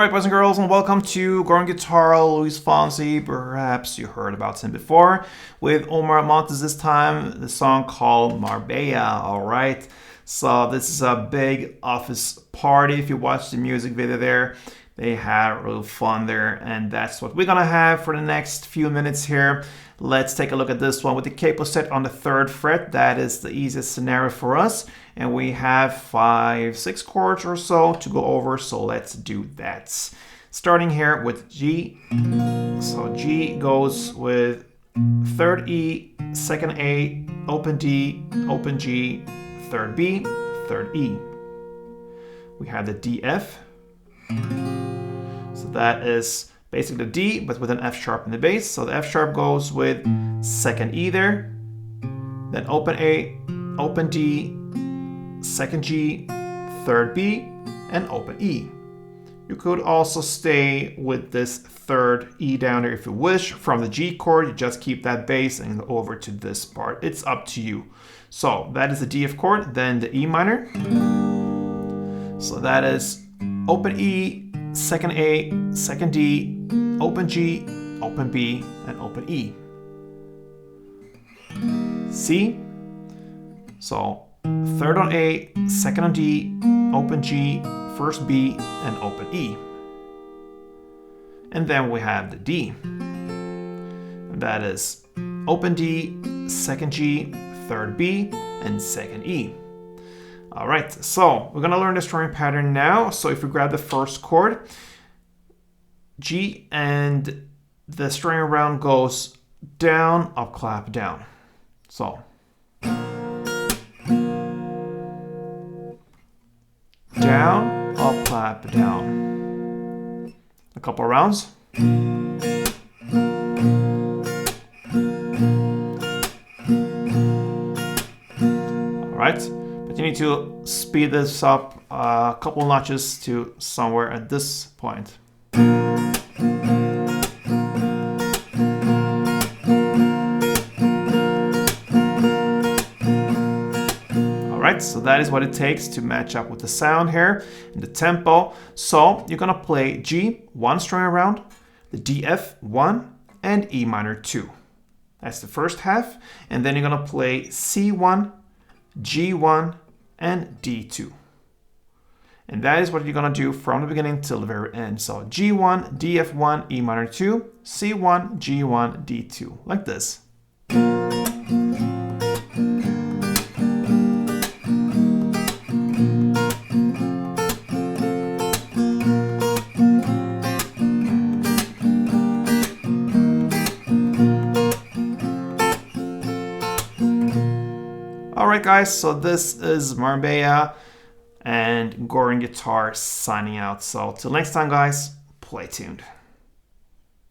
Alright, boys and girls, and welcome to Growing Guitar, Luis Fonsi. Perhaps you heard about him before, with Omar Montes this time, the song called Marbella. Alright, so this is a big office party. If you watch the music video there, they had real fun there, and that's what we're gonna have for the next few minutes here. Let's take a look at this one with the capo set on the 3rd fret. That is the easiest scenario for us. And we have 5-6 chords or so to go over, so let's do that. Starting here with G. So G goes with 3rd E, 2nd A, open D, open G, 3rd B, 3rd E. We have the D F. So that is basically the D, but with an F sharp in the bass. So the F sharp goes with 2nd E there, then open A, open D, 2nd G, 3rd B, and open E. You could also stay with this 3rd E down there if you wish. From the G chord, you just keep that bass and go over to this part. It's up to you. So that is the D F chord, then the E minor. So that is open E, 2nd A, 2nd D, open G, open B, and open E. C. So 3rd on A, 2nd on D, open G, 1st B, and open E. And then we have the D. That is open D, 2nd G, 3rd B, and 2nd E. All right, so we're gonna learn the strumming pattern now. So if we grab the 1st chord, G, and the string around goes down, up, clap, down. So down, up, clap, down. A couple rounds. All right, but you need to speed this up a couple notches to somewhere at this point. Alright, so that is what it takes to match up with the sound here and the tempo. So you're gonna play G, 1 string around, the D F 1, and E minor 2. That's the first half. And then you're gonna play C1, G1, and D2. And that is what you're gonna do from the beginning till the very end. So G1, DF1, E minor 2, C1, G1, D2, like this. Alright guys, so this is Marbella and Growing Guitar signing out. So till next time guys, play tuned.